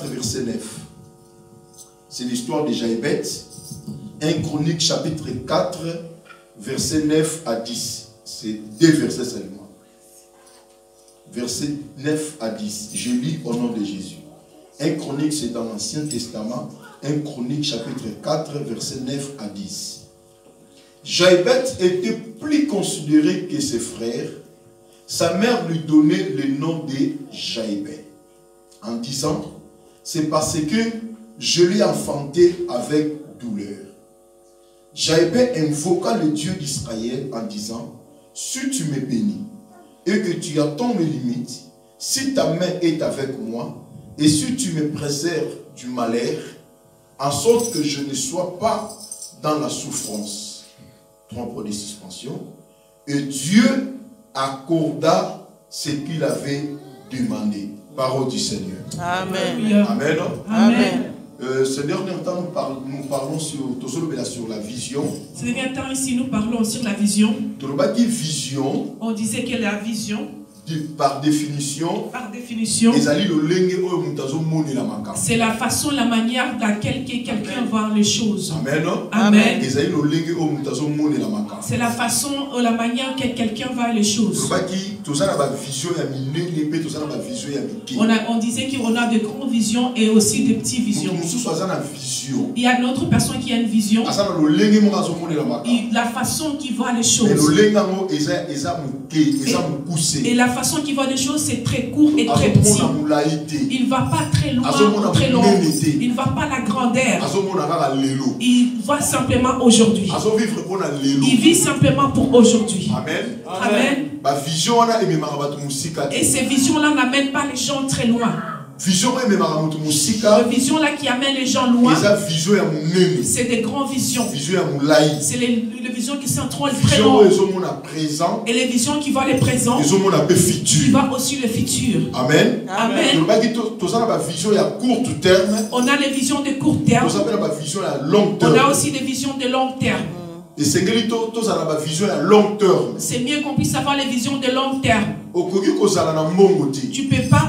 verset 9. C'est l'histoire de Jaébet. 1 Chronique chapitre 4, verset 9 à 10. C'est 2 versets seulement. Verset 9 à 10. Je lis au nom de Jésus. 1 Chronique, c'est dans l'Ancien Testament. 1 Chronique chapitre 4, verset 9 à 10. Jaébet était plus considéré que ses frères. Sa mère lui donnait le nom de Jaébet, en disant, c'est parce que je l'ai enfanté avec douleur. Jaébet invoqua le Dieu d'Israël en disant, si tu me bénis et que tu attends mes limites, si ta main est avec moi et si tu me préserves du malheur, en sorte que je ne sois pas dans la souffrance. 3 points de suspension. Et Dieu accorda ce qu'il avait demandé. Parole du Seigneur. Amen. Amen. Amen. Ce dernier temps, nous parlons sur la vision. Ce dernier temps ici, nous parlons sur la vision. Vision. On disait que la vision, par définition, c'est la façon, la manière dans laquelle quelqu'un voit les choses. Amen. Amen. C'est la façon, la manière que quelqu'un voit les choses. On disait qu'on a de grandes visions et aussi de petites visions. Il y a une autre personne qui a une vision. La façon qu'il voit les choses. Et la façon qu'il voit les choses, c'est très court et très petit. Il ne va pas très loin, très long. Il ne va pas la grandeur. Il voit simplement aujourd'hui. Il vit simplement pour aujourd'hui. Amen. Amen. Et ces visions-là n'amènent pas les gens très loin. La vision là qui amène les gens loin, c'est des grandes visions. C'est les visions qui sont trop très longues. Et les visions qui voient les présents, qui voient aussi le futur. Amen. Amen. On a les visions de court terme. On a aussi des visions de long terme. C'est mieux qu'on puisse avoir les visions de long terme.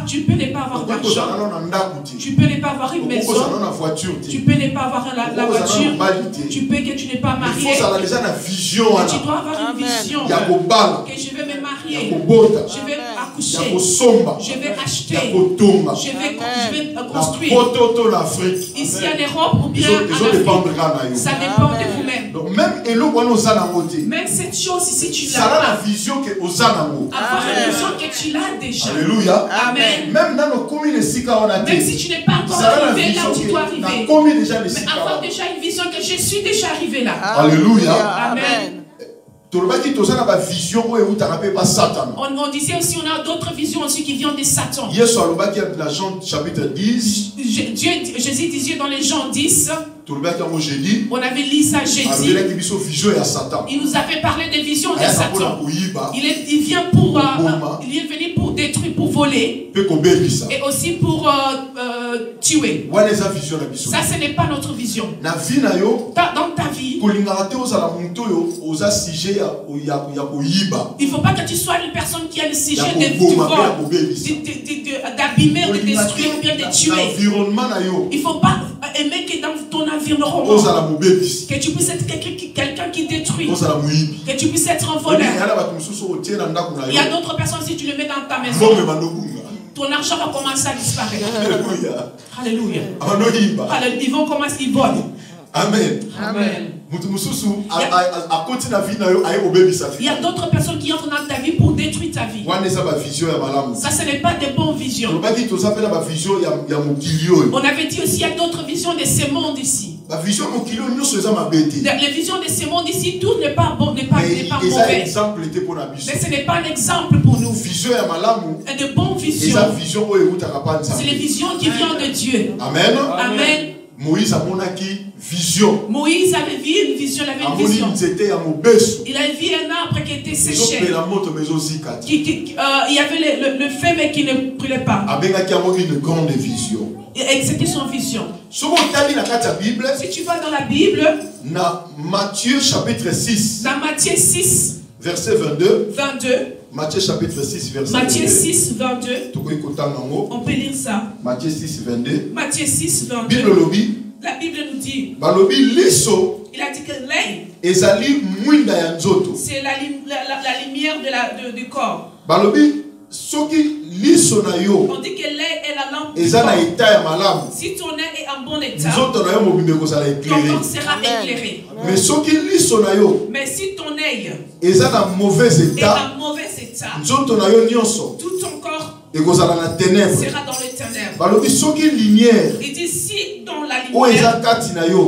Tu peux ne pas avoir d'argent. Tu peux ne pas avoir une maison. Tu peux ne pas avoir la voiture. Tu peux que tu n'es pas marié. Tu dois avoir une vision. Que je vais me marier. Je vais accoucher. Je vais acheter. Je vais construire. Ici en Europe ou bien en Afrique. Ça dépend de vous-même. Même cette chose ici, tu l'as pas. La vision que avoir une vision que tu l'as déjà. Alléluia. Amen. Même si tu n'es pas encore arrivé là où tu dois arriver. Mais avoir déjà une vision que je suis déjà arrivé là. Alléluia. Amen. On disait aussi on a d'autres visions aussi qui viennent de Satan. Chapitre 10. Jésus disait dans les Jean 10. On avait lu ça jeudi. Il nous avait parlé des visions de Satan. Il vient pour il est venu pour détruire, pour voler et aussi pour tuer. Ça, ce n'est pas notre vision. Dans ta vie, il ne faut pas que tu sois une personne qui a le sujet de d'abîmer, de détruire ou bien de tuer. Il ne faut pas aimer que dans ton environnement, que tu puisses être quelqu'un qui détruit, que tu puisses être un voleur. Il y a d'autres personnes, si tu le mets dans ta maison, ton argent va commencer à disparaître. Alléluia. Alléluia. Ils vont commencer, ils volent. Amen. Amen. Il y a d'autres personnes qui entrent dans ta vie pour détruire ta vie. Ça, ce n'est pas des bonnes visions. On avait dit aussi qu'il y a d'autres visions de ce monde ici. Les visions de ce monde ici, tout n'est pas bon, n'est pas mauvais. Mais ce n'est pas un exemple pour nous. Et de bonnes visions, c'est les visions qui viennent de Dieu. Amen. Amen. Moïse a vision. Moïse avait vu une vision, il avait une vision. Il a vu un arbre qui était séché. Il y avait le feu mais qui ne brûlait pas. Une grande vision. Et c'était son vision. Si tu vas dans la Bible, dans Matthieu chapitre 6, dans Matthieu 6, verset 22, Matthieu chapitre 6, verset 22. Matthieu 6, 22. On peut lire ça. Matthieu 6, 22. Matthieu 6, 22. La Bible nous dit. Il a dit que l'œil, c'est la lumière du corps. On dit que l'œil est la lampe du corps. Si ton œil est en bon état, ton corps sera éclairé. Mais si ton œil est en mauvais état, tout ton corps sera dans les ténèbres. Il dit si dans la lumière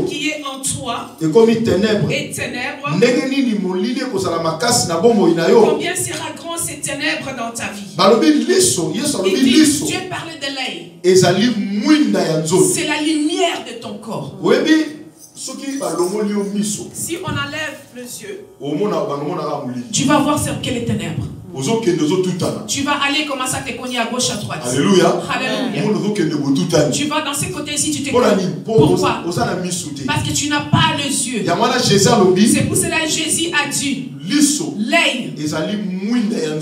qui est en toi et ténèbres, combien sera grand ces ténèbres dans ta vie? Il dit, Dieu parlait de l'œil. C'est la lumière de ton corps. Si on enlève les yeux, tu vas voir sur quelles ténèbres. Tu vas aller commencer à te cogner à gauche, à droite. Alléluia. Alléluia. Tu vas dans ces côtés-ci, tu te cognes. Pourquoi? Parce que tu n'as pas les yeux. C'est pour cela que Jésus a dit l'œil,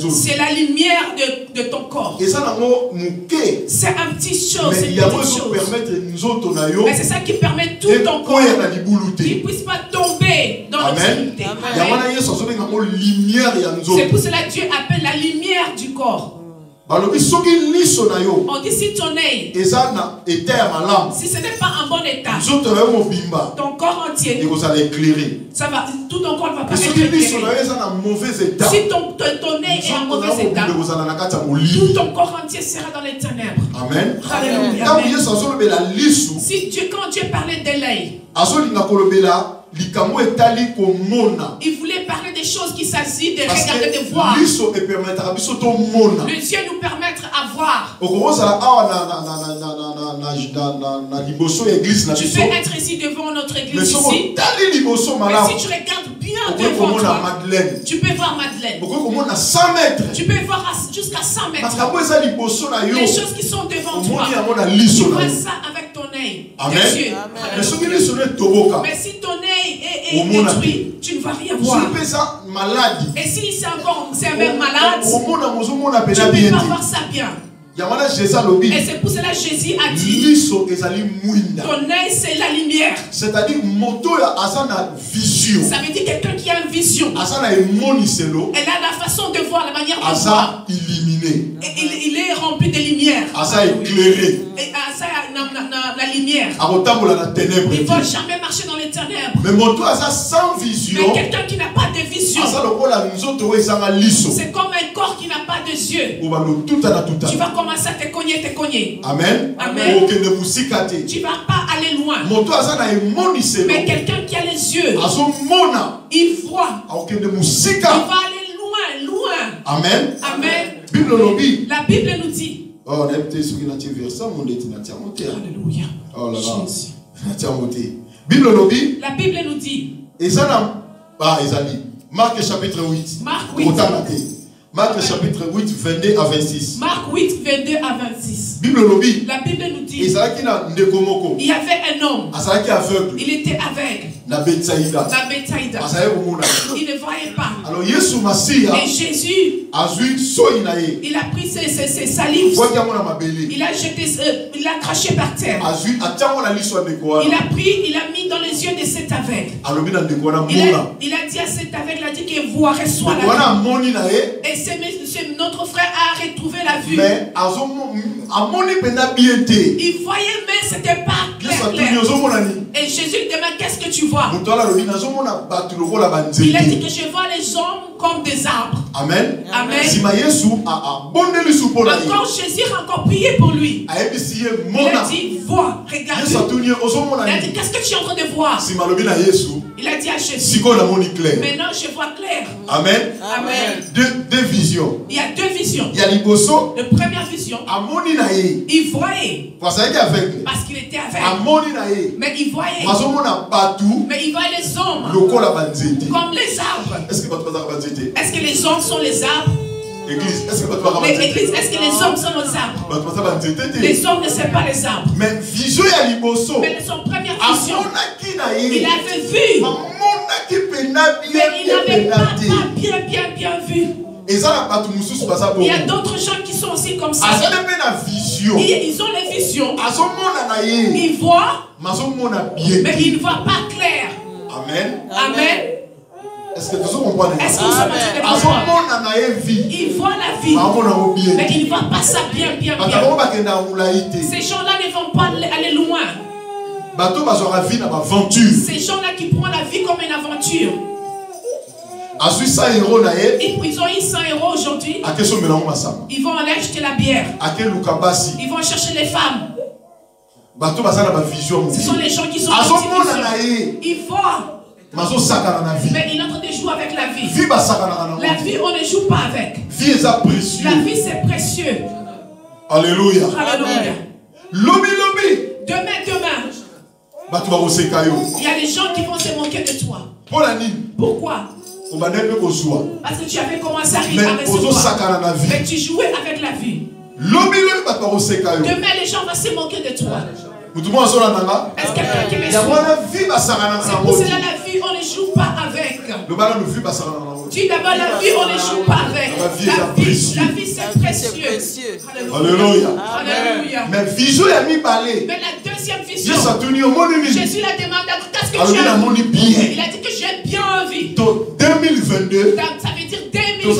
c'est la lumière de ton corps. C'est un petit chose. Mais c'est ça qui permet tout ton corps qu'il ne puisse pas tomber dans l'obscurité. C'est pour cela que Dieu appelle la lumière du corps. On dit si ton œil, si ce n'est pas en bon état, ton corps entier, ça va, tout ton corps va pas être éclairé. Si ton œil est en mauvais état, tout ton corps entier sera dans les ténèbres. Amen. Alléluia. Si Dieu, quand Dieu parlait de l'œil, il voulait parler des choses qui s'agissent de regarder, de voir. Les yeux nous permettent à voir. Tu peux être ici devant notre église ici. Mais si tu regardes bien devant toi, tu peux voir Madeleine. Tu peux voir jusqu'à 100 mètres. Les choses qui sont devant toi, tu vois ça avec ton œil. Amen. Mais si ton œil est détruit, tu ne vas rien voir. Et si c'est encore même malade, tu ne peux pas voir ça bien. Et c'est pour cela que Jésus a dit ton œil c'est la lumière. C'est-à-dire ça veut dire quelqu'un qui a une vision. Elle a la façon de voir, la manière de voir. Il est rempli de lumière. Éclairé. Et la lumière. Il ne va jamais marcher dans les ténèbres. Mais quelqu'un qui n'a pas de vision, c'est comme un corps qui n'a pas de yeux. Tu vas commencer à te cogner. Amen. Amen. Tu ne vas pas aller loin. Mais quelqu'un qui a les yeux, il voit. Il va aller loin. Amen. Amen. La Bible nous dit. Oh, on a été sur une verset, on est Alléluia. Oh là là. La Bible nous dit. Marc chapitre 8. Marc 8. Marc chapitre 8, 22 à 26. Marc 8, 22 à 26. La Bible nous dit. Il y avait un homme. Il était aveugle. Il ne voyait pas. Et Jésus, il a pris ses salives. Il a jeté, il a craché par terre. Il a pris, il a mis dans les yeux de cet aveugle. Il a dit à cet aveugle, il a dit qu'il voit, reçoit la vie. Et notre frère a retrouvé la vue. Mais il voyait, mais c'était pas clair. Et Jésus lui demande, qu'est-ce que tu vois? Il a dit que je vois les hommes comme des arbres. Amen. Amen. Encore Jésus a encore prié pour lui. Il a dit, vois, regarde. Il a dit, qu'est-ce que tu es en train de voir? Il a dit à Jésus, maintenant je vois clair. Amen. Amen. Deux visions. Il y a deux visions. Il y a la première vision, il voyait parce qu'il était aveugle. Mais il voyait. Mais il voyait les hommes comme les arbres. Est-ce que les hommes sont les arbres? L'église, est-ce que les hommes sont les arbres? Les hommes ne sont pas les arbres. Mais son première vision, il avait vu. Mais il n'avait pas bien vu. Il y a d'autres gens qui sont aussi comme ça. Ils ont les visions. Ils voient, mais ils ne voient pas clair. Amen. Amen. Est-ce que vous comprenez? Est-ce que vous Ils voient la vie, mais ils ne voient pas ça bien. Ces gens-là ne vont pas aller loin. Ces gens-là qui prennent la vie comme une aventure. Ils ont eu 100 € aujourd'hui. Ils vont aller acheter la bière. Ils vont chercher les femmes. Ce sont les gens qui sont ils voient. Mais il est en train de jouer avec la vie. La vie, on ne joue pas avec. La vie, c'est précieux. Alléluia. Alléluia. Demain. Il y a des gens qui vont se moquer de toi. Pourquoi? Parce que tu avais commencé à recevoir. Mais tu jouais avec la vie. Demain, les gens vont se moquer de toi. Est-ce quelqu'un qui me suit? C'est pour cela la vie, on ne joue pas avec. Dis d'abord la vie, on ne joue pas avec. La vie c'est précieux. Alléluia. Mais la deuxième vision, Jésus l'a demandé, qu'est-ce que tu as vu? Il a dit que j'ai bien vu. 2022. Ça veut dire 2022.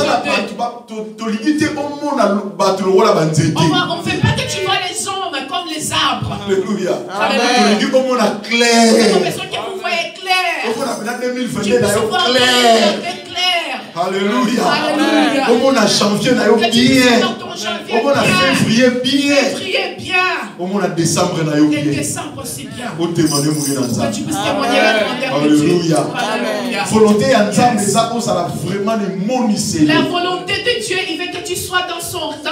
On ne fait pas que tu vois les hommes comme les arbres. Alléluia. Amen. C'est comme ça que vous voyez clair. Tu peux voir clair. Alléluia. Alléluia. Comme on a janvier, on a bien. Comme on a février bien. Comme on a décembre, on a bien. Décembre aussi bien. On témoigne que tu puisses témoigner la grandeur de Dieu. Alléluia. Volonté en Dieu, ça vraiment les monisser. La volonté de Dieu, il veut que tu sois dans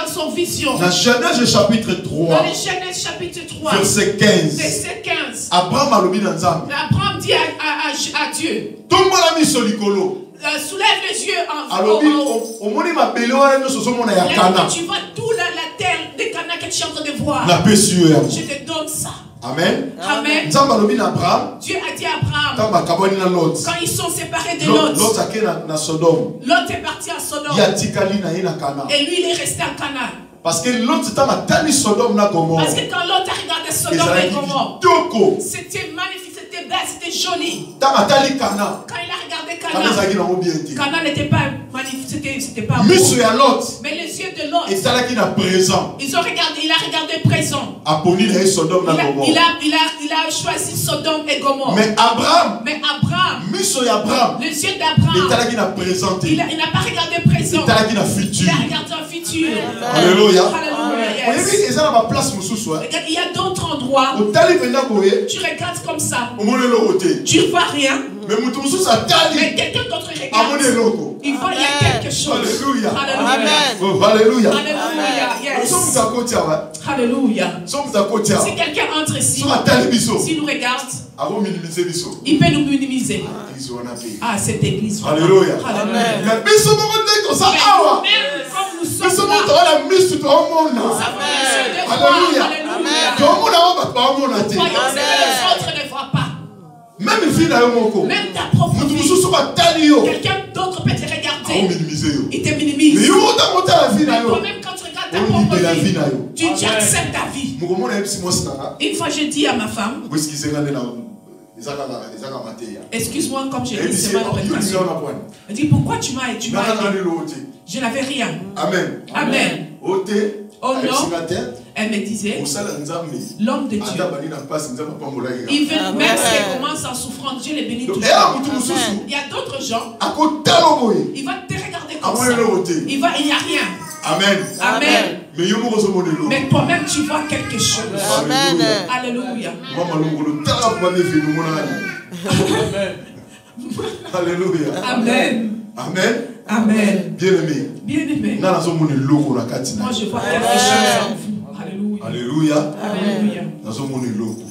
son vision. Dans Genèse chapitre 3. Dans les Genèse chapitre 3. Verset 15. Verset 15. Abraham dit à Dieu. Soulève les yeux en haut. Tu vois toute la terre de Cana que tu es en train de voir. Je te donne ça. Amen. Amen. Dieu a dit à Abraham, quand ils sont séparés de Lot, Lot est parti à Sodome. Et lui, il est resté à Cana. Parce que l'autre temps a tellement Sodome na Gomorrhe. Parce que quand l'autre a regardé Sodome et Gomorrhe, c'était magnifique, c'était belle, c'était joli. Quand il a regardé Cana, Cana n'était pas magnifique, c'était pas beau. Mais les yeux de l'autre, ils ont regardé, il a regardé présent. Il a choisi Sodome et Gomorrhe. Mais Abraham, les yeux d'Abraham, il n'a pas regardé présent. Il a regardé un futur. Alléluia. Yes. Il y a d'autres endroits. Tu regardes comme ça. Tu ne vois rien. Mais quelqu'un d'autre regarde. Il voit il y a quelque chose. Alléluia. Alléluia. Alléluia. Yes. Alléluia. Si quelqu'un entre ici, s'il nous regarde, il peut nous minimiser. Ah, cette église. Alléluia. Mais comme nous sommes là, Alléluia. Les autres ne voient pas. Même ta propre vie. Quelqu'un d'autre peut te regarder. Il te minimise. Mais toi-même quand tu regardes ta propre vie, tu acceptes ta vie. Une fois j'ai dit à ma femme, excuse-moi comme j'ai dit, c'est ma interprétation. Elle dit pourquoi tu m'as aidé? Je n'avais rien. Amen. Amen. Oh non. Elle me disait, l'homme de Dieu, il veut, même s'il commence en souffrance, Dieu les bénit toujours. Il y a d'autres gens, il va te regarder comme ça. Il n'y a rien. Amen. Amen. Mais toi-même, tu vois quelque chose. Amen. Alléluia. Alléluia. Amen. Amen. Amen. Bien-aimé. Bien-aimé. Moi, je vois quelque chose en vous. Alléluia. Alléluia.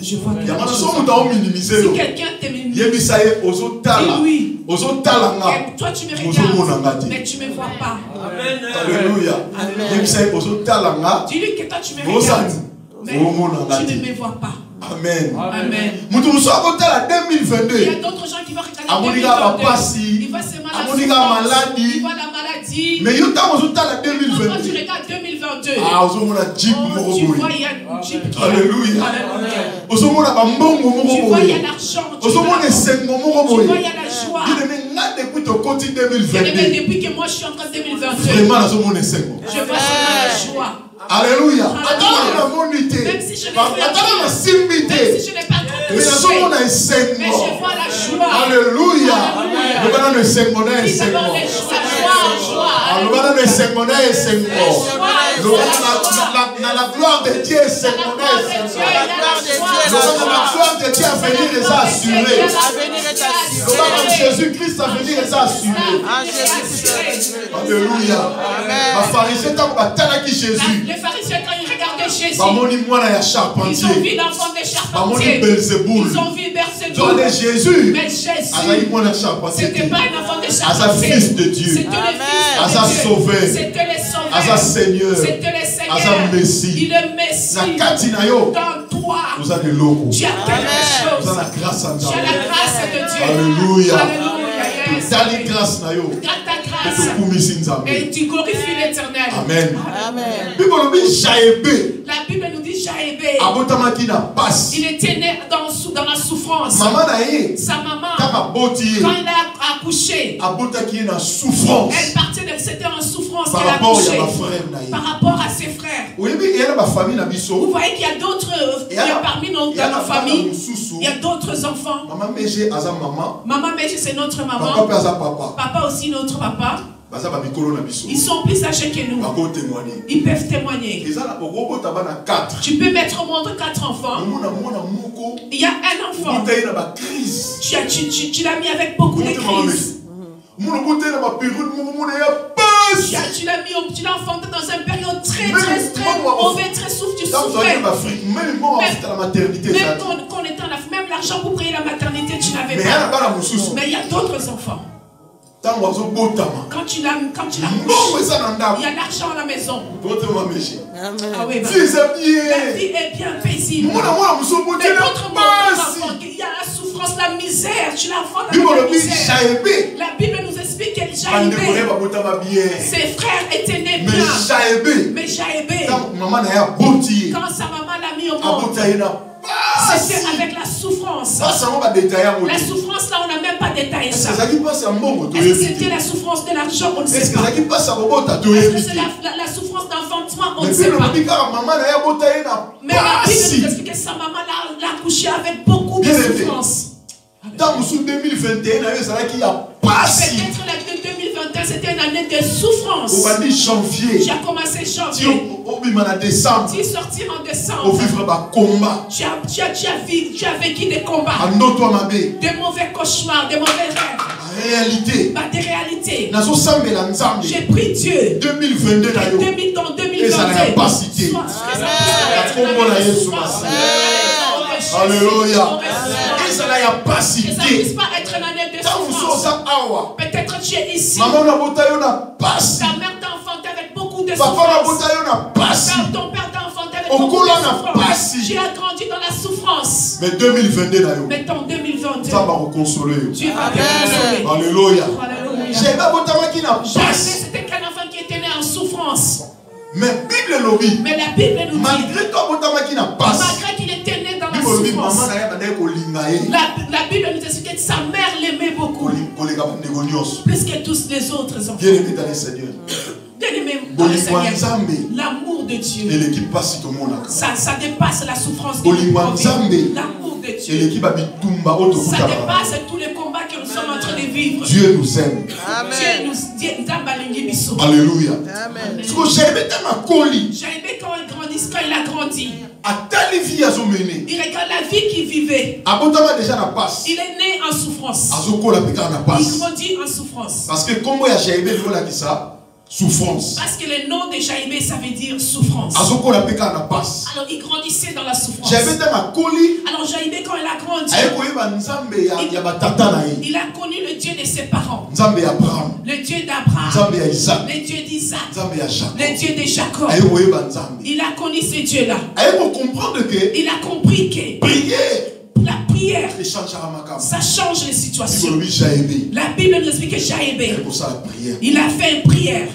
Je vois quelque chose. Si quelqu'un te minimise, dis-lui. Toi, tu me regardes, mais tu ne me vois pas. Alléluia. Dis-lui que toi, tu me regardes, mais tu ne me vois pas. Amen. Amen. Il y a d'autres gens qui vont regarder 2022. Il voit ses maladies. Il voit la maladie. dit, mais quand tu regardes 2022, tu vois, il y a une Jeep. Alléluia. Tu vois, il y a l'argent. Tu vois, il y a la joie. Depuis que moi je suis en train de 2022, je vois seulement la joie. Alléluia. Même si je n'ai pas trop touché, mais je vois la joie. Alléluia. La gloire de Dieu est à venir et à assurer. Jésus-Christ à venir et à assurer. Alléluia. Les pharisiens quand ils regardaient Jésus, ils ont vu l'enfant des charpentiers. Ils ont vu Belzéboul. Jésus, mais Jésus, c'était pas un enfant des charpentiers. Fils de Dieu. C'était le Fils de Dieu. Sauveur. C'était le Sauveur. Seigneur. C'était le Seigneur. Messie. Il est Messie. Dans toi, tu as quelque chose. Tu as la grâce de Dieu. Alléluia. Alléluia. Et tu glorifies l'Éternel. Amen. La Bible nous dit Jaébé. Il était né dans la souffrance. Sa maman, quand elle a accouché, elle partait de, c'était en souffrance qu'elle a accouché par rapport à ses frères. Vous voyez qu'il y a d'autres, parmi nos familles, il y a d'autres enfants. Maman Méjé, c'est notre maman. Papa aussi notre papa. Ils sont plus âgés que nous. Ils peuvent témoigner. Tu peux mettre au monde 4 enfants. Il y a un enfant. Tu l'as mis avec beaucoup de crises. Tu l'as enfanté dans une période très mauvaise, très souffre. Tu souffrais. Même quand on était en Afrique, même l'argent pour payer la maternité, tu n'avais pas. Mais il y a d'autres enfants. Quand tu l'as couché, il y a l'argent à la maison. Ah oui, la vie est bien paisible. Mais d'autres enfants, il y a la souffrance, la misère. Tu l'enfantes avec la misère. La Bible nous explique que Jaébé, ses frères étaient nés bien. Mais Jaébé, quand sa maman l'a mis au monde, c'était avec la souffrance. La souffrance là, on n'a même pas détaillé ça. Est-ce que c'était la souffrance de l'argent? On ne sait pas. Est-ce que c'est la souffrance d'enfantement? On ne sait pas. Mais la Bible nous explique que sa maman l'a accouché avec beaucoup de souffrance. Peut-être l'année 2021, c'était une année de souffrance. Tu as commencé janvier. Tu es sorti en décembre. Tu as vécu des combats. De mauvais cauchemars, de mauvais rêves. Des réalités. J'ai pris Dieu. 2022. Dans 2022. Alléluia. Que ça ne puisse pas être une année de souffrance. Peut-être tu es ici. Ta mère t'a enfanté avec beaucoup de souffrance. Ton père t'a enfanté avec beaucoup de souffrance. Tu as grandi dans la souffrance. Mais 2022, mais en 2022, Dieu va te consoler. Alléluia. C'était qu'un enfant qui était né en souffrance. Mais la Bible nous dit, malgré qu'il était né dans la souffrance, la Bible nous explique que sa mère l'aimait beaucoup, plus que tous les autres enfants. Bien-aimé dans le Seigneur. L'amour de Dieu, ça dépasse la souffrance de l'amour de Dieu. Ça dépasse tous les combats que nous sommes en train de vivre. Dieu nous aime. Amen. Alléluia. Jaébé, quand il grandit, quand il a grandi, il regarde la vie qu'il vivait. Il est né en souffrance. Il grandit en souffrance. Parce que comme il y a Jaébé, souffrance. Parce que le nom de Jaébé, ça veut dire souffrance. Alors il grandissait dans la souffrance. Alors Jaébé, quand il a grandi, il a connu le Dieu de ses parents. Le Dieu d'Abraham, le Dieu d'Isaac, le Dieu de Jacob. Il a connu ce Dieu-là. Il a compris que la prière Ça change les situations. La Bible nous explique que Jaébé, il a fait une prière.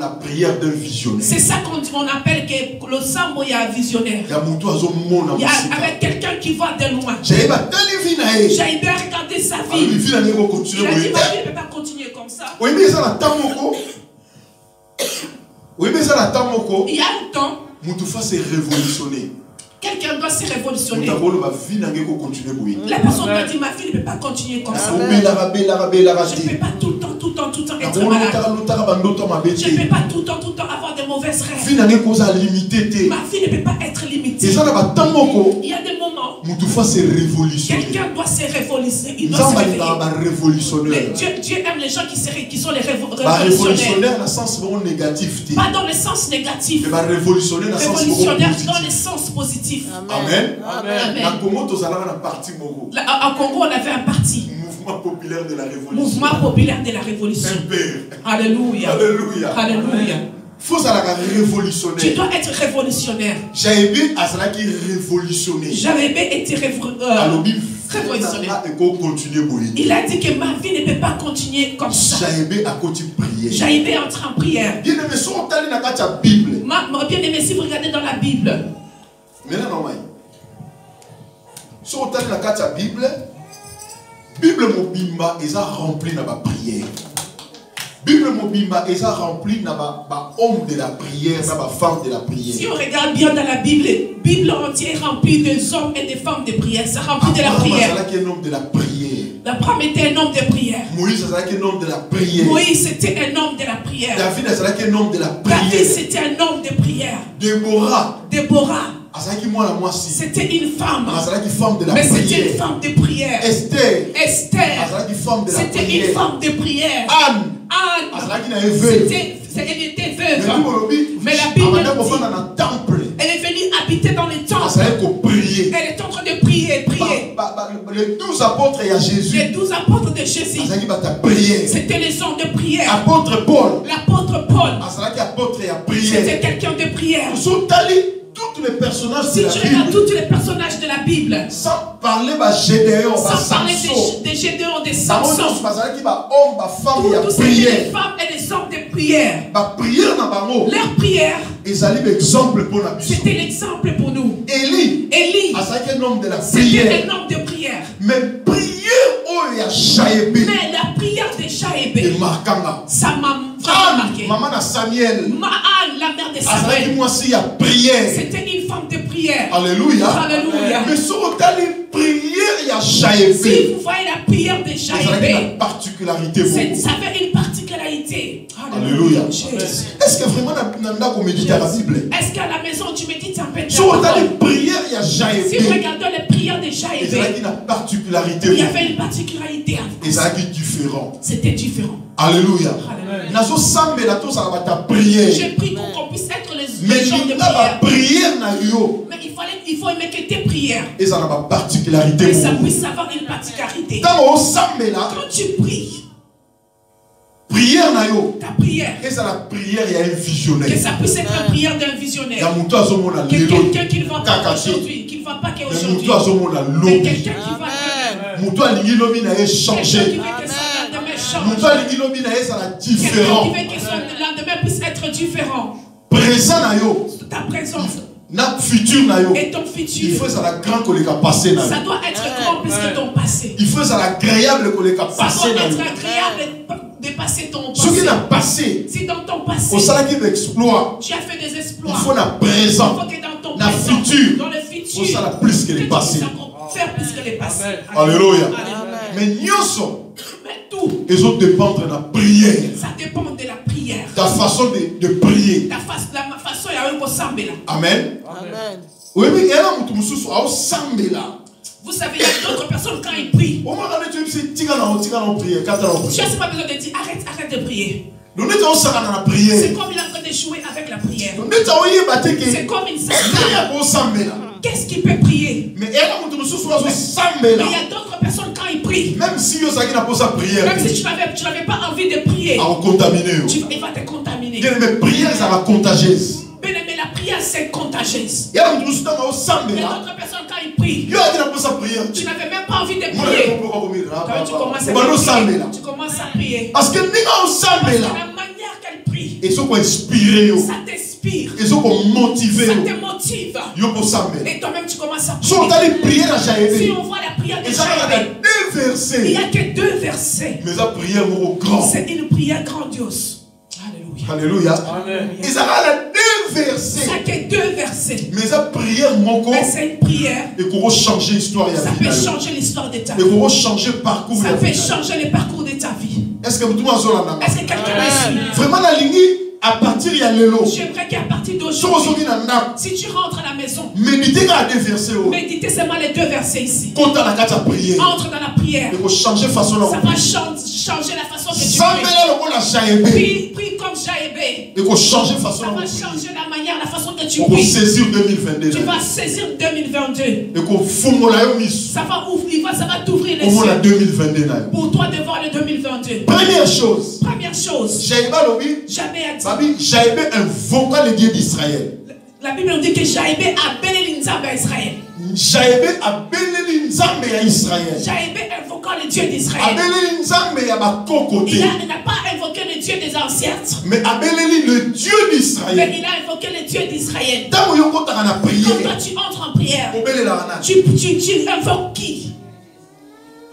La prière d'un visionnaire. C'est ça qu'on appelle que le sambo y a un visionnaire. Il y a avec quelqu'un qui va de loin. Jaébé a regardé sa vie. Il a dit, ma vie ne peut pas continuer comme ça. Il y a un temps, quelqu'un doit se révolutionner. La personne doit dire, ma vie ne peut pas continuer comme ça. Je ne peux pas tout le temps être malade. Je ne peux pas tout le temps avoir de mauvaises rêves. Ma vie ne peut pas être limitée. Il y a des moments, quelqu'un doit se révolutionner. Il doit se réveiller. Dieu aime les gens qui sont les révolutionnaires. Pas dans le sens négatif. Révolutionnaire dans le sens positif. Amen. Amen. En Congo, on avait un parti. Mouvement populaire de la révolution. Mouvement populaire de la révolution. Alléluia. Alléluia. Alléluia. Faut être révolutionnaire. Tu dois être révolutionnaire. Jaébé a cela qui révolutionné. Jaébé était révolutionnaire. Il a dit que ma vie ne peut pas continuer comme ça. Jaébé a continué prier. Jaébé entre en prière. Bien aimé, si on t'a dit dans la Bible. Bien aimé, si vous regardez dans la Bible. Maintenant, normal. Si on t'a dit dans la Bible, Bible mobimba est rempli de la prière. Bible mobimba est rempli de homme de la prière, de femme de la prière. Si on regarde bien dans la Bible, Bible entière est remplie des hommes et des femmes de prière. C'est rempli de la prière. Abraham était un homme de la prière. Abraham était un homme de prière. Moïse était un homme de la prière. Moïse était un homme de la prière. David était un homme de la prière. David c'était un homme de prière. Déborah. C'était une femme. Mais c'était une femme de prière. Esther. C'était une femme de prière. Anne. Elle était veuve. Mais la Bible dit, elle est venue habiter dans le temple. Elle est en train de prier. Les 12 apôtres et Jésus. Les 12 apôtres de Jésus. C'était les hommes de prière. L'apôtre Paul. C'était quelqu'un de prière. Tous les personnages si de la tu Bible, regardes tous les personnages de la Bible, sans parler de Gédéon, de Gédéon, de Samson, tous ces les femmes et les hommes de prière, leur prière, c'était l'exemple pour nous. Élie, c'était un homme de prière. Mais la prière de Jaébé, ça m'a vraiment marqué. Maman Samuel, Anne, la mère de Samuel, c'était une femme de prière. Alléluia. Alléluia. Mais si vous avez prière, il y a Jaébé. Si vous voyez la prière de Jaébé, une particularité. Ça avait une particularité. Alléluia. Est-ce que vraiment on médite à la Bible? Est-ce qu'à la maison tu médites un peu? Si vous avez prière, il y a Jaébé. Si vous regardez les prières de Jaébé, il y avait une particularité. Il y avait une particularité. Et ça a été différent. C'était différent. Alléluia. J'ai pris pour qu'on puisse être les gens de prière. Mais il faut aimer que tes prières. Et ça a une particularité. Et ça puisse avoir une particularité. Quand tu pries, ta prière. Et ça la prière, il y a un visionnaire. Que ça puisse être la prière d'un visionnaire. Que quelqu'un qui ne va pas aujourd'hui, qui ne va pas qu'aujourd'hui. Mais quelqu'un qui va quelqu'un qui veut que son lendemain change. Quelqu'un qui veut que son lendemain puisse être différent. Ta présence. Notre futur et ton futur. Il faut ça la grande que passé. Ça doit être grand plus que ton passé. Il faut ça l'agréable que passé. Ça doit être agréable de passer ton passé. Ce qui n'a passé. Si dans ton passé. Tu as fait des exploits. Il faut la présent. Il faut que dans ton présent. Futur. Dans le futur. Il faut ça plus que les passés. Faire plus que les passés. Alléluia. Mais nyoso. Tout. Ils ont dépendre de la prière. Ça dépend de la prière. Ta façon de prier. La façon de s'embêter. Amen. Oui, mais il y a un peu de choses à s'embêter. Vous savez, il y a d'autres personnes quand ils prient. Je n'ai pas besoin de dire arrête de prier. C'est comme il est en train de jouer avec la prière. C'est comme une salle. Qu'est-ce qu'il peut prier? Mais il y a d'autres personnes quand ils prient. Même si tu n'avais pas envie de prier, il va te contaminer. Mais prière, ça va contagieuse. Mais la prière, c'est contagieuse. Il y a d'autres personnes quand ils prient. Tu n'avais même pas pas envie de prier. Quand tu commences à prier. Parce que la manière qu'elle prie, ça t'inspire. Ça te motive. Et toi-même tu commences à prier. Si on voit la prière de Jaébé, il n'y a que 2 versets. C'est une prière grandiose. Alléluia. Amen. Et ça a 2 versets. Ça que 2 versets. Mais ça prière mais c'est une prière. Et qu'on va changer l'histoire. Ça peut changer l'histoire de ta vie. Et qu'on va changer le parcours. Ça peut changer le parcours de ta vie. Est-ce que tout le monde a Est-ce que quelqu'un me suit? Vraiment la ligne. À partir de l'élo. J'aimerais qu'à partir d'aujourd'hui, si tu rentres à la maison, méditez seulement les 2 versets ici. Entre dans la prière. Ça va changer la façon que tu pries. Prie comme Jaébé. Ça va changer la manière, la façon que tu pries. Tu vas saisir 2022. Ça va t'ouvrir les yeux. Pour toi de voir le 2022. Première chose. Jaébé a dit. Jaébé invoqua le Dieu d'Israël. La Bible nous dit que Jaébé a béni l'Inzambe à Israël. Jaébé a béni l'Inzambe à Israël. Jaébé invoquant le Dieu d'Israël. Il n'a pas invoqué le Dieu des ancêtres. Mais a béni le Dieu d'Israël. Mais il a invoqué le Dieu d'Israël. Quand toi tu entres en prière, tu invoques qui?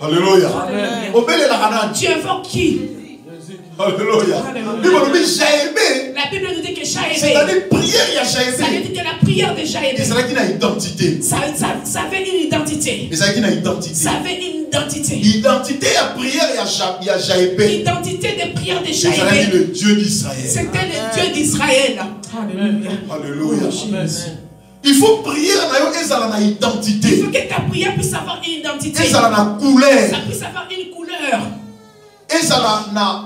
Alléluia. Tu invoques qui? Alléluia. La Bible nous dit que Jaébé, c'est-à-dire prière, il y a Jaébé. Ça veut dire que la prière de Jaébé, ça avait une identité. Ça avait une identité. Ça avait une identité. Ça avait une identité. Identité à prière, il y a Jaébé. L'identité de prière de Jaébé. C'était le Dieu d'Israël. C'était le Dieu d'Israël. Alléluia. Alléluia. Il faut prier dans une identité. Il faut que ta prière puisse avoir une identité. Ça puisse avoir une couleur. Et ça n'a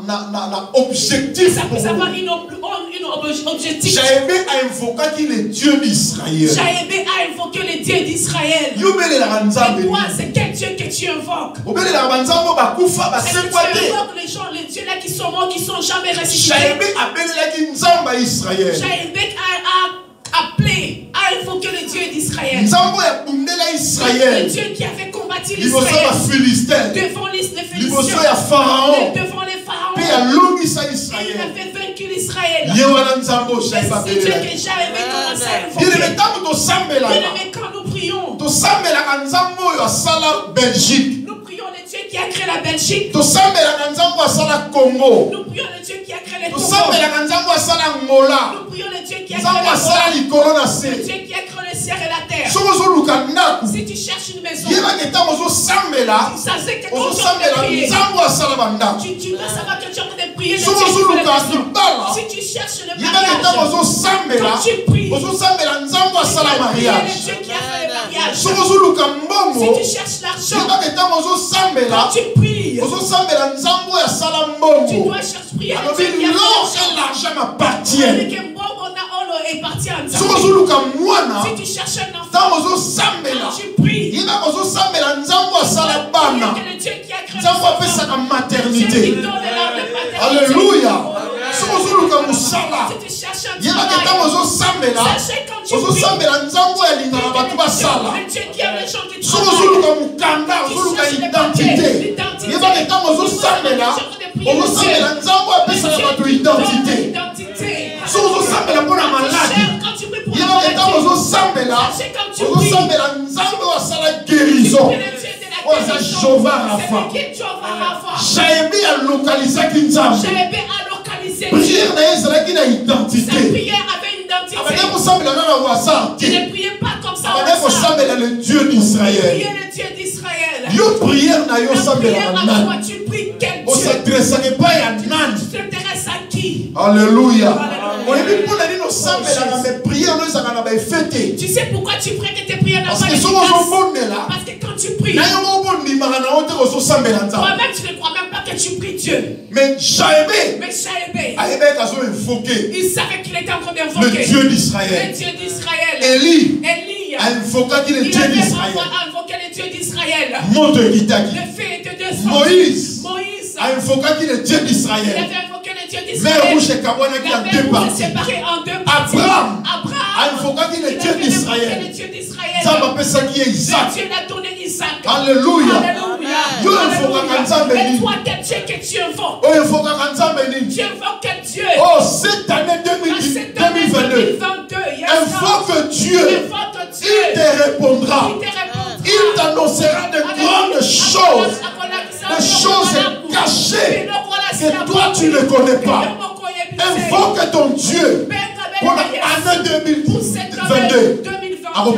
objectif. Ça peut avoir une objectif. Jaébé a invoqué le Dieu d'Israël. Jaébé a invoqué le Dieu d'Israël. Et toi, c'est quel Dieu que tu invoques? Est-ce que tu invoques les gens, les dieux là qui sont morts, qui ne sont jamais ressuscités? Jaébé a Israël. Jaébé a appelé, a invoqué le Dieu d'Israël. Le Dieu qui avait combattu l'Israël devant les Philistins, devant les pharaons. Il avait vaincu l'Israël. C'est Dieu que Jaébé commençait à invoquer. Mais quand nous prions, nous prions le Dieu qui a créé la Belgique. Nous prions le Dieu qui a créé le Congo. Nous prions le Dieu qui a créé le Dieu qui a créé le ciel et la terre. Si tu cherches une maison, ça c'est que tu dois savoir que tu es en train de prier le Dieu qui fait la maison. Si tu cherches le mariage, quand tu pries, le Dieu qui a fait le mariage. Si tu cherches l'argent, quand tu pries, tu dois chercher prier le Dieu qui a fait l'argent m'appartient. Si tu cherches un enfant, quand tu pries, que le Dieu qui a créé sa maternité. Alléluia. Si tu cherches un travail, sachez quand tu pries, le Dieu qui a les gens qui Jaébé a localisé Kinzambe. Prière n'a une identité. Sa prière avait une identité. Il ne priait pas comme ça. Le Dieu d'Israël. Le Dieu d'Israël. Tu pries quel Dieu? Tu t'intéresses à qui? Alléluia. Tu sais pourquoi tu pries que tes prières n'ont pas d'efficacité? Parce que quand tu pries, toi-même tu ne crois même pas que tu pries Dieu. Mais Jaébé, il savait qu'il était en train d'invoquer le Dieu d'Israël. Élie a invoqué le Dieu d'Israël. Le fait de descendre. Moïse a invoqué le Dieu d'Israël. Il avait invoqué le Dieu d'Israël. La mer rouge s'est séparée en 2 parties. Abraham a invoqué le Dieu d'Israël. Dieu l'a donné Isaac. Alléluia. Et toi, quel Dieu que tu invoques? Tu invoques quel Dieu? Oh, cette année 2022, invoque Dieu. Il te répondra. Il t'annoncera de grandes choses. Des choses cachées que toi tu ne connais pas. Invoque ton Dieu pour l'année 2022. Il va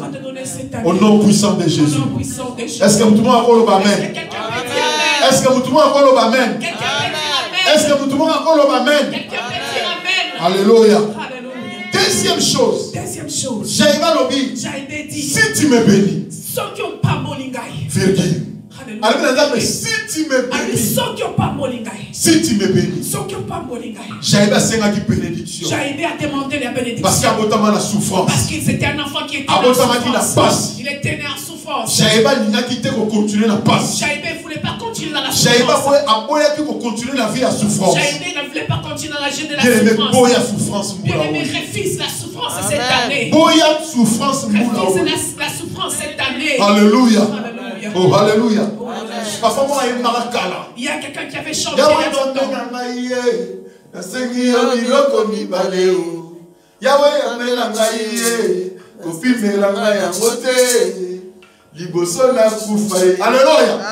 te donner cette année. Au nom puissant de Jésus. Est-ce que tout le monde a dit amen? Est-ce que tout le monde a dit amen? Est-ce que tout le monde a dit amen? Alléluia. Deuxième chose. J'avais dit, si tu me bénis, virgule. Mais si tu me bénis, si tu me bénis, j'avais à bénédiction. J'avais à demander la bénédiction. Parce qu'il y a la souffrance. Parce que c'était un enfant qui était en souffrance. Il était né en souffrance. J'avais continuer la passe. J'avais ne voulait pas continuer dans la souffrance. J'avais continuer la vie à souffrance. J'avais ne voulait pas continuer dans la vie de la souffrance. Bien-aimé, refuse la souffrance cette année. Souffrance refuse la souffrance cette année. Alléluia. Oh, alléluia. Il y a quelqu'un qui avait chanté il y a longtemps. Alléluia.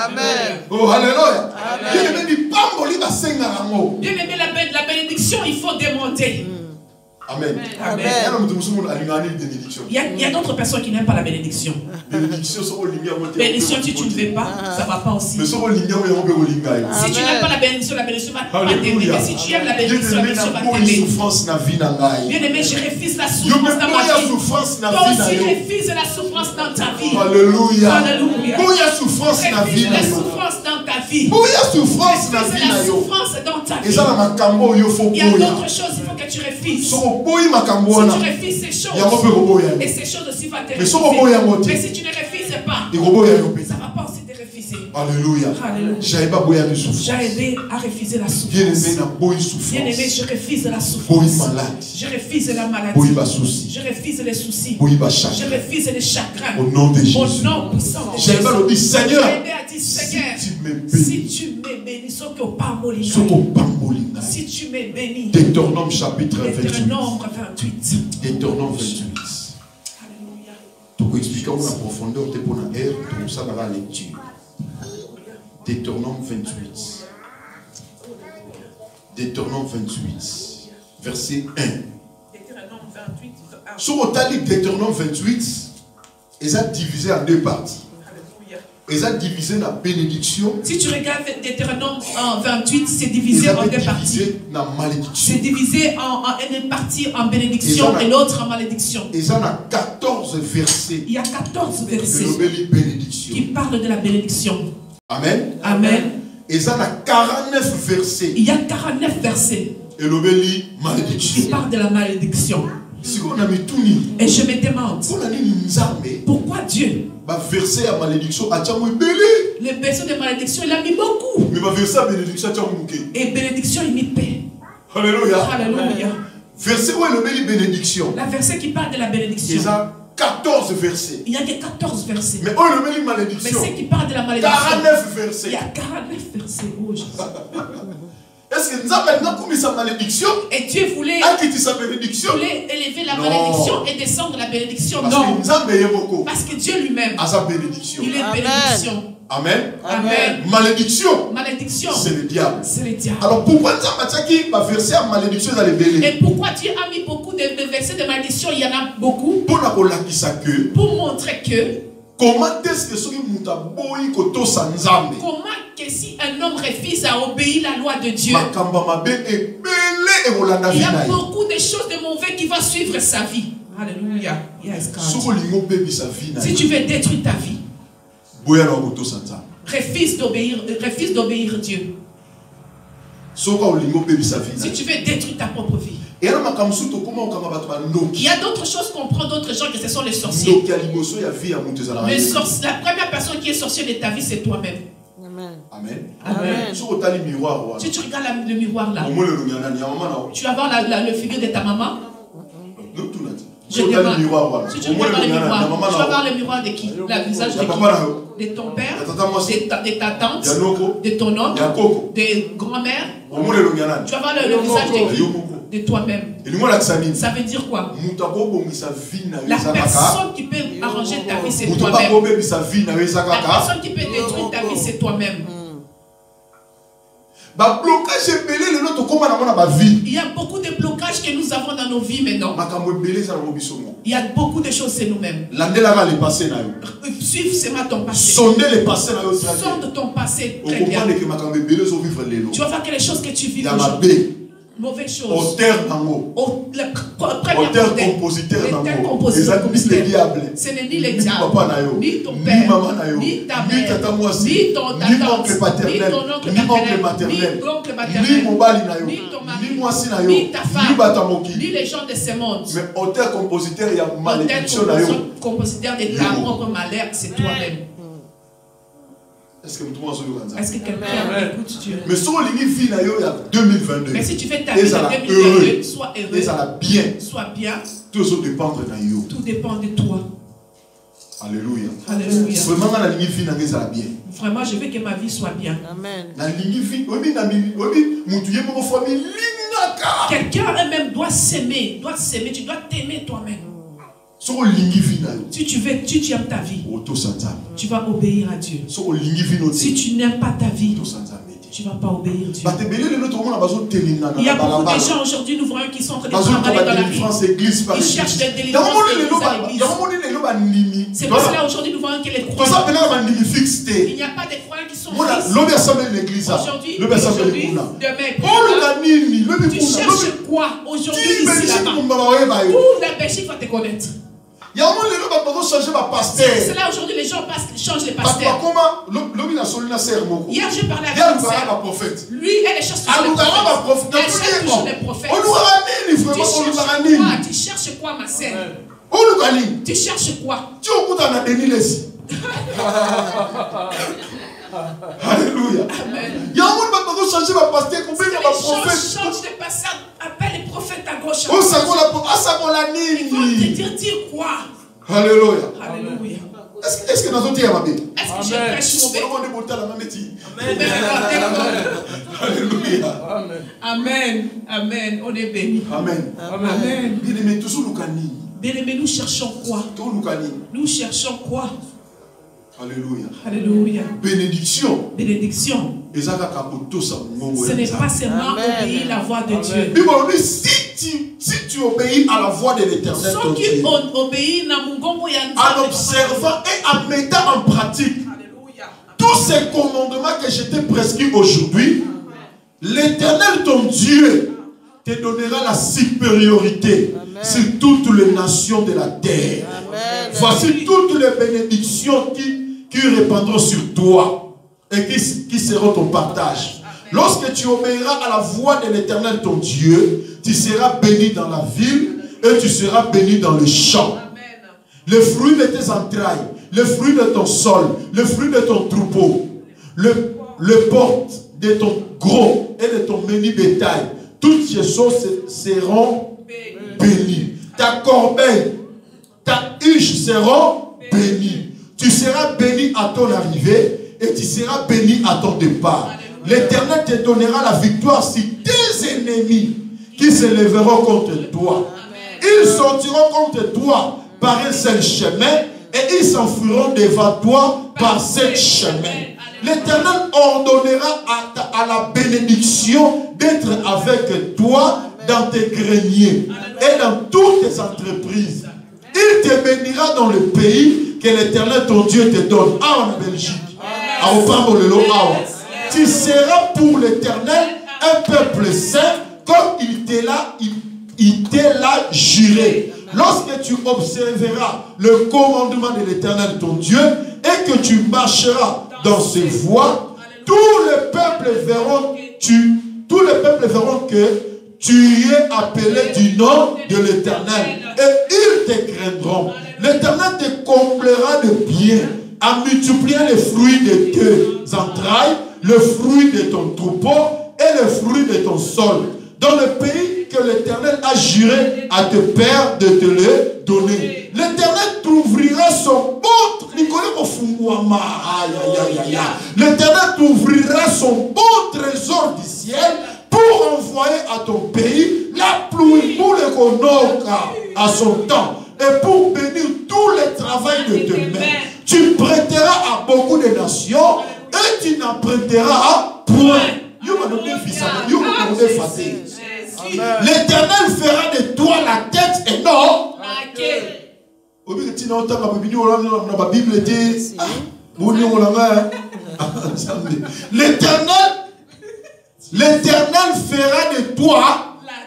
Amen. Oh, alléluia. Bien-aimé, la bénédiction, il faut demander. Amen. Amen. Il y a d'autres personnes qui n'aiment pas la bénédiction. Bénédiction, si tu ne veux pas, ça ne va pas aussi. Si tu n'aimes pas la bénédiction va pas t'aider. Mais si tu aimes la bénédiction va t'aider. Bien-aimé, je refuse la souffrance dans ma vie. Toi aussi, refuse la souffrance dans ta vie. Alléluia. Alléluia. Refuse la souffrance dans ta vie. Refuse la souffrance dans ta vie. Il y a d'autres choses, il faut que tu refuses. Si tu refuses ces choses, et ces choses aussi vont te refuser. Mais si tu ne refuses pas, ça ne va pas aussi te refuser. Alléluia. J'avais à refuser la souffrance. Bien-aimé, je refuse la souffrance. Je refuse la maladie. Je refuse les soucis. Je refuse les chagrins. Au nom de Jésus. Au nom puissant de Jésus. J'avais dit, Seigneur, si tu me bénis, si tu me bénis, Deutéronome chapitre 28. Deutéronome 28. Alléluia. Pour expliquer la profondeur de la ère, tout ça dans la lecture. Deutéronome 28. Deutéronome 28. Verset 1. Sur le Deutéronome 28, ils ont divisé en deux parties. Ils ont divisé la bénédiction. Si tu regardes Deutéronome 28, c'est divisé en deux parties. C'est divisé en une partie en bénédiction et l'autre en malédiction. Ils ont 14 versets. Il y a 14 versets qui parlent de la bénédiction. Amen. Amen. Ils ont 49 versets. Il y a 49 versets qui parlent de la malédiction. Et je me demande pourquoi Dieu verset à malédiction le verset de malédiction il a mis beaucoup. Mais verset à bénédiction et bénédiction il mit paix. Alléluia. Alléluia. Verset où est le bénédiction? La verset qui parle de la bénédiction. Il y a 14 versets. Il y a que 14 versets. Mais où est le malédiction? Verset qui parle de la malédiction. 49 versets. Il y a 49 versets. Oh Jésus. Est-ce que nous avons mis sa malédiction? Et Dieu voulait élever la malédiction et descendre la bénédiction? Non. Parce que Dieu lui-même, il est bénédiction. Amen. Amen. Malédiction. C'est le diable. Alors pourquoi nous avons versé à malédiction dans les bénis? Et pourquoi Dieu a mis beaucoup de versets de malédiction? Il y en a beaucoup. Pour montrer que comment est-ce que si un homme refuse à obéir la loi de Dieu, il y a beaucoup de choses de mauvais qui vont suivre sa vie. Alléluia. Yes, si tu veux détruire ta vie, refuse d'obéir Dieu. Si tu veux détruire ta propre vie. Il y a d'autres choses qu'on prend d'autres gens que ce sont les sorciers. La première personne qui est sorcier de ta vie, c'est toi-même. Amen. Amen. Si tu regardes le miroir là, tu vas voir le figure de ta maman. Je Je demande. Si tu veux voir le miroir, tu vas voir le miroir de qui? Le visage de qui? De ton père, de ta tante, de ton oncle, de grand-mère. Tu vas voir le visage de qui? De toi-même. Ça veut dire quoi? La personne qui peut arranger ta vie, c'est toi-même. La personne qui peut détruire ta vie, c'est toi-même. Il y a beaucoup de blocages que nous avons dans nos vies maintenant. Il y a beaucoup de choses, c'est nous-mêmes. Suive seulement ton passé. Sonde ton passé très bien. Tu vas voir que les choses que tu vis aujourd'hui, mauvaise chose. Auteur, compositeur, ce n'est ni le diable, ni ton père, ni ta mère, ni ton tante, ni ton oncle maternel, ni ton mari, ni ta femme, ni les gens de ce monde. Mais auteur, compositeur, il y a malédiction. Compositeur de ta propre malheur, c'est toi-même. Est-ce que quelqu'un écoute Dieu? Mais si tu vie il y a 2022, mais si tu fais ta vie en 2022, sois heureux, sois bien, tout dépend de tout dépend de toi. Alléluia. Alléluia. Vraiment, je veux que ma vie soit bien. Amen. Quelqu'un même doit s'aimer, tu dois t'aimer toi-même. Si tu aimes ta vie, tu vas obéir à Dieu. Si tu n'aimes pas ta vie, tu ne vas pas obéir à Dieu. Il y a beaucoup de gens aujourd'hui, nous voyons qui sont en train de travailler dans la vie. Ils cherchent des délivrances à l'église. C'est pour cela aujourd'hui nous voyons que les croyants, il n'y a pas de croyants qui sont fixes. Aujourd'hui, demain, tu cherches quoi aujourd'hui ici là-bas? Où la Belgique va te connaître? C'est là aujourd'hui les gens changent les pasteurs. Hier je parlais avec un prophète. Lui elle cherche toujours les prophètes. Tu cherches quoi ma sœur? Tu cherches quoi? Alléluia. Amen. Il y a un monde qui change de pasteur. Change de pasteur. Appelle les prophètes à gauche. Ils vont te dire quoi? Alléluia. Alléluia. Est-ce que nous avons dit à ma vie? Est-ce que je prêche mon Alléluia. Amen. Amen. On est béni. Amen. Amen. Bien-aimés, tous nous gagnons. Bien-aimés, nous cherchons quoi? Nous cherchons quoi? Alléluia. Alléluia. Bénédiction. Bénédiction. Ce n'est pas seulement obéir à la voix de Dieu. Si tu obéis à la voix de l'Éternel, en observant et en mettant en pratique tous ces commandements que je t'ai prescrits aujourd'hui, l'Éternel ton Dieu te donnera la supériorité sur toutes les nations de la terre. Amen. Voici toutes les bénédictions qui répandront sur toi et qui seront ton partage. Lorsque tu obéiras à la voix de l'Éternel ton Dieu, tu seras béni dans la ville et tu seras béni dans le champ. Le fruit de tes entrailles, le fruit de ton sol, le fruit de ton troupeau, le porte de ton gros et de ton menu bétail, toutes ces choses seront bénies. Ta corbeille, ta huche seront bénies. Tu seras béni à ton arrivée et tu seras béni à ton départ. L'Éternel te donnera la victoire sur tes ennemis qui se lèveront contre toi. Ils sortiront contre toi par un seul chemin et ils s'enfuiront devant toi par sept chemins. L'Éternel ordonnera à la bénédiction d'être avec toi dans tes greniers et dans toutes tes entreprises. Il te bénira dans le pays que l'Éternel ton Dieu te donne. Ah, en Belgique. Tu seras pour l'Éternel un peuple saint comme il t'est là juré. Lorsque tu observeras le commandement de l'Éternel ton Dieu et que tu marcheras dans ses voies, tous les peuples verront que tu es appelé du nom de l'Éternel et ils te craindront. L'Éternel te comblera de bien en multipliant les fruits de tes entrailles, le fruit de ton troupeau et le fruit de ton sol, dans le pays que l'Éternel a juré à tes pères de te le donner. L'Éternel t'ouvrira son bon l'Éternel t'ouvrira son bon trésor du ciel pour envoyer à ton pays la pluie pour le konoka à son temps et pour bénir tous les travaux de tes mains. Tu prêteras à beaucoup de nations et tu n'en prêteras à point. L'Éternel fera de toi la tête et non la queue. L'Éternel fera de toi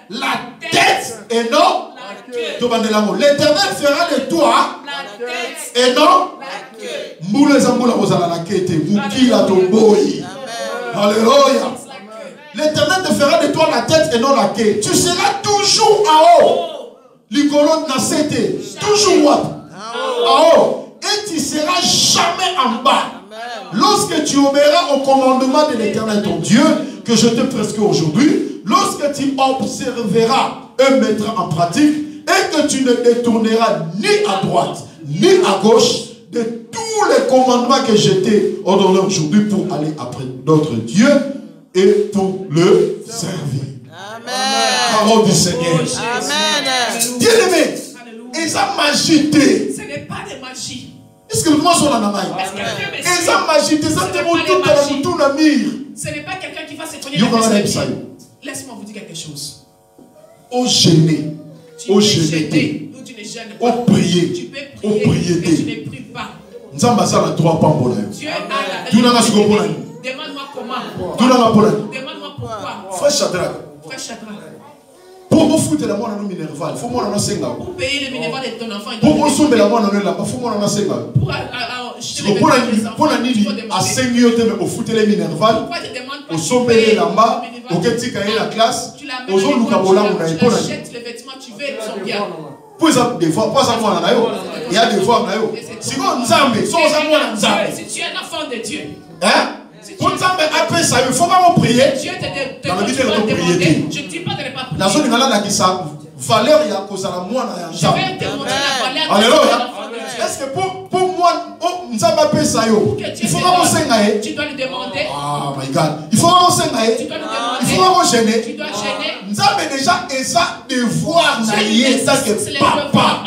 la tête et non la queue. L'Éternel fera de toi la tête et non la queue. Alléluia. L'Éternel te fera de toi la tête et non la queue. Tu seras toujours en haut. L'icône n'a cessé. Toujours en haut. Et tu ne seras jamais en bas. Lorsque tu obéiras au commandement de l'Éternel ton Dieu, que je te prescris aujourd'hui, lorsque tu observeras et mettras en pratique, et que tu ne détourneras ni à droite, ni à gauche, de tous les commandements que je t'ai ordonné aujourd'hui pour aller après d'autres dieux et pour le servir. Amen. Parole du Seigneur. Amen. Bien-aimé, ils ont magité. Ce n'est pas de magie. Est-ce que le monde sont en amaille? Ils ont magité. Ce n'est pas quelqu'un qui va se tenir. Laisse-moi vous dire quelque chose. Au gêner, au gêner, au prier, tu peux prier, mais tu ne pries pas. Dieu a la demande-moi comment. Demande-moi pourquoi. Frère Shadrach. Pour me foutre la moine minerval, faut moi pour payer le minerval de ton enfant. Pour me sauver la moine là-bas, faut moi pour la nini à 5 minutes mais au foutre les minerval. Au sauver là-bas, au ketika la classe, aux autres lukabola on a tu achètes les vêtements tu veux, ils sont bien. Pour ça des fois pas ça moi na yo. Il y a des fois na yo. Si on nzambe, so ça moi na nzambe. Si tu es un enfant de Dieu. Hein? Pour nzambe après ça, il faut pas prier. Dieu te demande. Je ne dis pas de ne pas prier. La zone ngala la kisa valeur ya kozala mwana ya nzambe. Je vais te montrer la valeur. Alléluia. Est-ce que pour moi nzambe après ça yo, il faut pas senga tu dois lui demander. Ah my God. Il faut pas senga tu dois lui demander. Il faut pas gêner. Tu dois gêner. Nzambe déjà eza devoir na ye ça que papa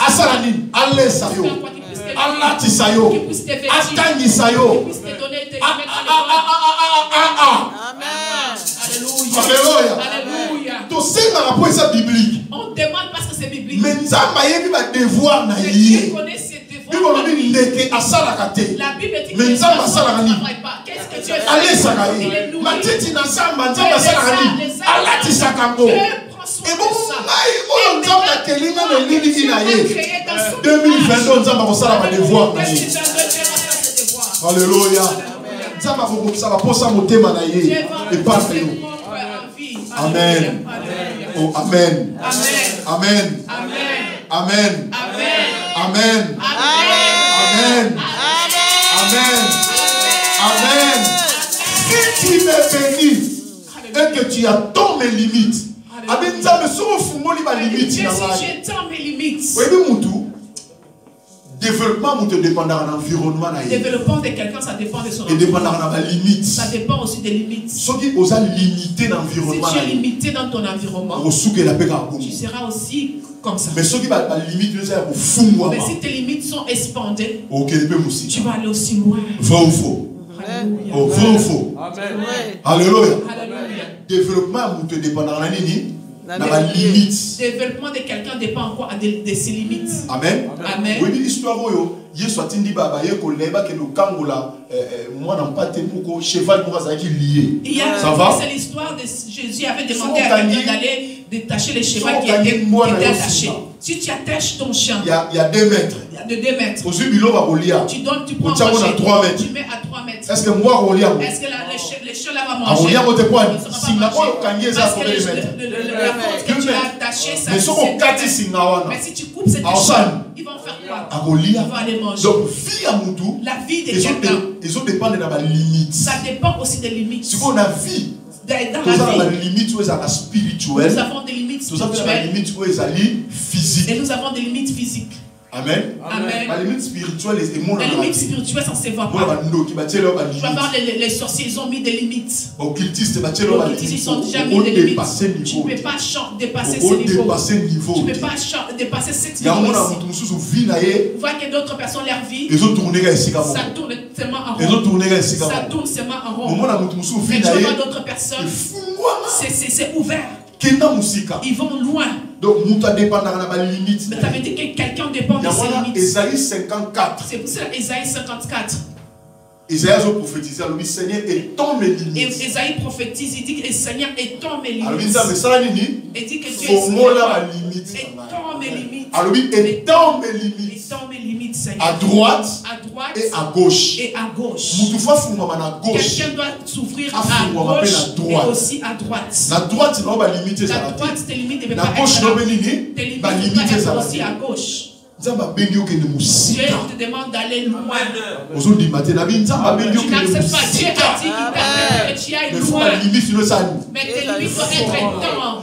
asalani alesa yo. Allah tisayo. Atangi sayo. Alléluia. Alléluia. On demande parce que c'est biblique. Mais nzamba yebi ba devoir na ye. Dieu connaît ses devoirs. La Bible dit que mais nzamba salaka ni. Qu'est-ce que Dieu fait? Allez sakaye. Matiti na nzamba salaka ni. Allah tisakango. Et bon, on nzamba kelinga na lili na ye. 2022 nzamba ko sala ba devoir na ye. Alléluia. Nzamba ko sala posa motema na ye. Et pas nous. Amen. Oh, amen. Amen. Amen. Amen. Amen. Amen. Amen. Amen. Amen. Si tu m'es béni et que tu attends mes limites, Amen. Ça me sauve mon limite. Si j'étends mes limites. Oui, mais Moutou. Développement te dépendra de l'environnement. Le développement de quelqu'un, ça dépend de son environnement. Ça dépend aussi des limites. Si tu es limité dans l'environnement, si tu es limité dans ton environnement, tu seras aussi comme ça. Mais si tes limites sont expandées, tu vas aller aussi loin. Vrai ou faux? Alléluia. Vrai ou faux? Alléluia. Développement te dépendra de la limite. Développement de quelqu'un dépend encore de ses limites. Amen. Amen. Oui, l'histoire Yesu atindi baba ye ko leba ke lukangola moi n'en pas tempo cheval pour ça qui lié. Ça va? C'est l'histoire de Jésus avait demandé à quelqu'un d'aller détacher le cheval qui était attaché. Si tu attaches ton chien, il y a 2 mètres. Il y a de 2 mètres. Tu donnes, tu prends à 3 mètres. Tu mets à 3 mètres. Est-ce que moi est-ce que le chien là va manger? Que tu as attaché ça. Mais si tu coupes cette chaîne, ils vont faire quoi? Ils vont aller manger. Donc vie à Moutou, la vie de quelqu'un, ils ont dépend de la limite. Ça dépend aussi des limites. Si on a vie, dans la vie. Nous avons des limites spirituelles. Et nous avons des limites physiques. Amen. Amen. La limite spirituelle, les limites spirituelles, ça ne se voit pas. Tu vas voir, les sorciers, ils ont mis des limites. Les occultistes, ils ont déjà mis des limites. Tu ne peux pas dépasser ce niveau. Tu ne peux pas dépasser cette niveau. Vous voyez que d'autres personnes, leur vie, ça tourne seulement en rond. Ça tourne seulement en rond. Mais tu vois d'autres personnes, c'est ouvert. Ils vont loin. Donc, mais ça veut dire que quelqu'un dépend de ses limites. Esaïe 54. C'est pour ça Esaïe 54. Esaïe a prophétisé, le Seigneur étend mes limites. Et Esaïe prophétise, il dit que le Seigneur étend mes limites. Il dit que Dieu étend mes limites. Étend mes limites. Seigneur. À droite et à gauche. Quelqu'un doit s'ouvrir à gauche et aussi à droite. La droite, c'est tes limites ne peuvent pas être là. Tes limites ne peuvent pas être aussi à gauche. Dieu te demande d'aller loin. Tu n'acceptes pas. Dieu a dit que tu ailles loin. Mais tes limites doivent être étanches.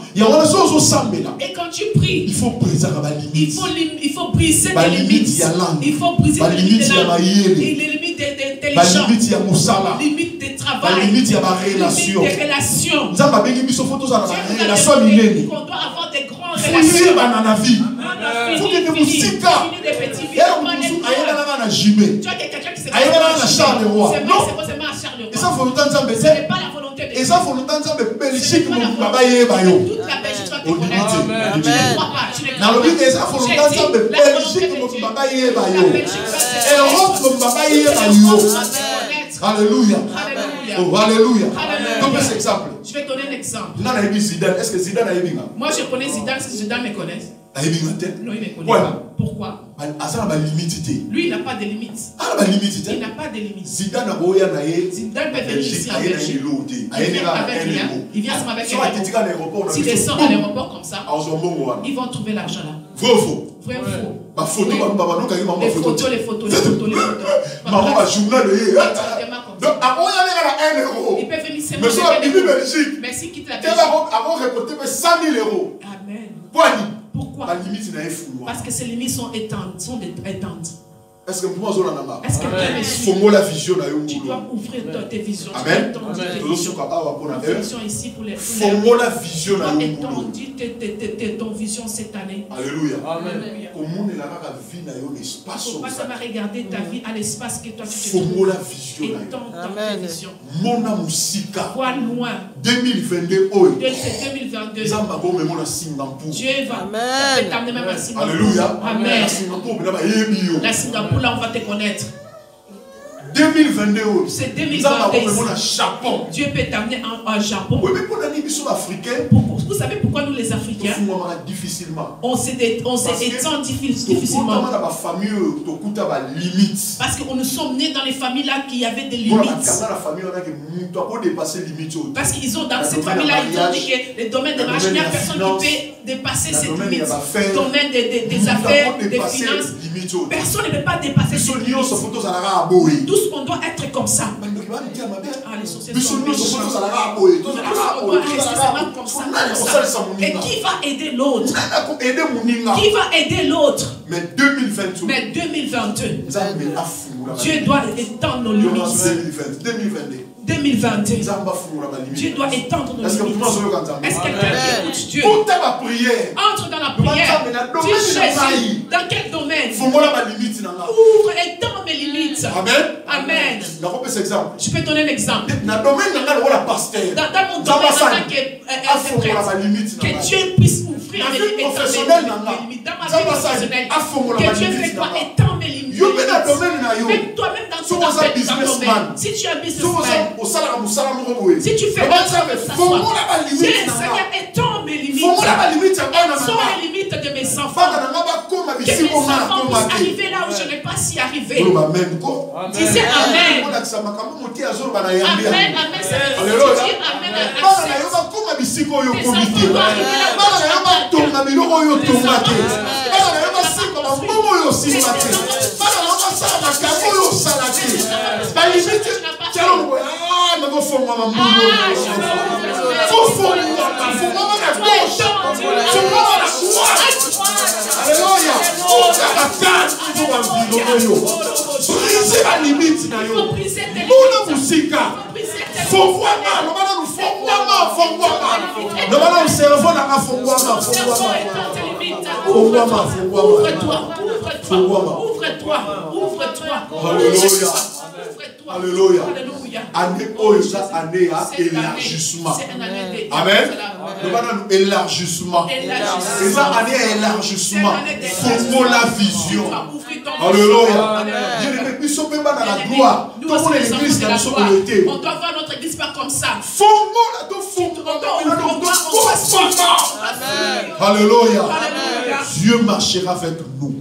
Et quand tu pries, il faut briser tes limites. Il faut briser tes limites de langue, les limites d'intelligence, les limites de travail, les limites des relations. Dieu nous a demandé qu'on doit avoir des grandes relations. Fini des petits vies. Tu vois quelqu'un qui s'est pas à Charleroi. C'est pas seulement à Charleroi. Ce n'est pas la volonté de Dieu. Toute la Belgique doit te connaître. Tu ne crois pas. Tu ne crois pas. Alléluia. Oh, alléluia. Je vais te donner un exemple. Est-ce que Zidane a émis? Moi, je connais Zidane. Si Zidane me connaît. Non, il ne me connaît pas. Pourquoi? Lui, il n'a pas de limites. Il n'a pas de limites. Zidane peut venir ici en Belgique. Il vient avec l'aéroport. S'il descend à l'aéroport comme ça, ils vont trouver l'argent là. Vrai ou faux? Vrai ou faux? Les photos. Maman, journal de il peut venir se mais s'il quitte la Belgique, $100 000. Amen. Pourquoi? Parce que ces limites sont éteintes. Est-ce que tu la vision tu dois ouvrir tes visions. Amen. Vision ici pour les la vision ton vision cette année. Alléluia. Amen. Pourquoi ça va regarder ta vie à l'espace que toi tu te trouves. La vision. Étends ta vision. Vois loin. 2022. Dieu va t'amener même à Singapour. Alléluia. Amen. La Singapour, là, on va te connaître. 2022. C'est 2022. Dieu peut t'amener en Japon. Vous savez pourquoi nous les Africains on s'étend difficilement? Parce que nous sommes nés dans les familles là qui avaient des limites. Parce qu'ils ont dans cette famille là, ils ont dit que le domaine des mariages, il n'y a personne qui peut dépasser cette limite. Le domaine des affaires, des finances, personne ne peut pas dépasser cette limite. Tous on doit être comme ça. Les sociétés sont méchantes. Et qui va aider l'autre? Qui va aider l'autre? Mais 2022. Dieu doit étendre nos limites. 2022. Dieu doit étendre nos limites. Est-ce que quelqu'un qui écoute Dieu? Entre dans la prière. Dis Jésus, dans quel domaine? Ouvre et étends mes limites. Amen. Je peux donner un exemple. Dans mon domaine en tant qu'interprète, que Dieu puisse ouvrir mes limites. Dans ma vie professionnelle, que Dieu fait quoi? Étends mes limites. Même toi-même dans ton domaine. Si tu es un businessman, si tu fais autre chose que ça soit, Seigneur, étends mes limites. Étends les limites de mes enfants. Que mes enfants puissent arriver là où je n'ai pas si arrivé. Disais Amen. Amen, amen. Ça veut dire Amen. Briser la limite. Nous musique. Alléluia. Alléluia. Année année à élargissement. Amen. Nous allons élargissement. C'est ça, année à élargissement. Faut la vision. Alléluia. Je ne peux pas dans la gloire. On doit voir notre église pas comme ça. Alléluia. Dieu marchera avec nous.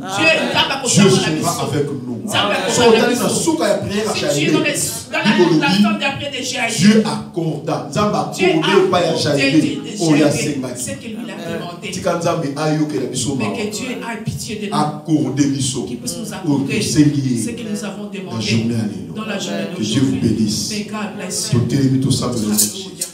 Dieu sera avec nous. Dieu accorda. Ce qu'il lui a demandé. Mais que Dieu ait pitié de nous. Qu'il puisse nous accorder ce que nous avons demandé dans la journée d'aujourd'hui. Que Dieu vous bénisse. May God bless you.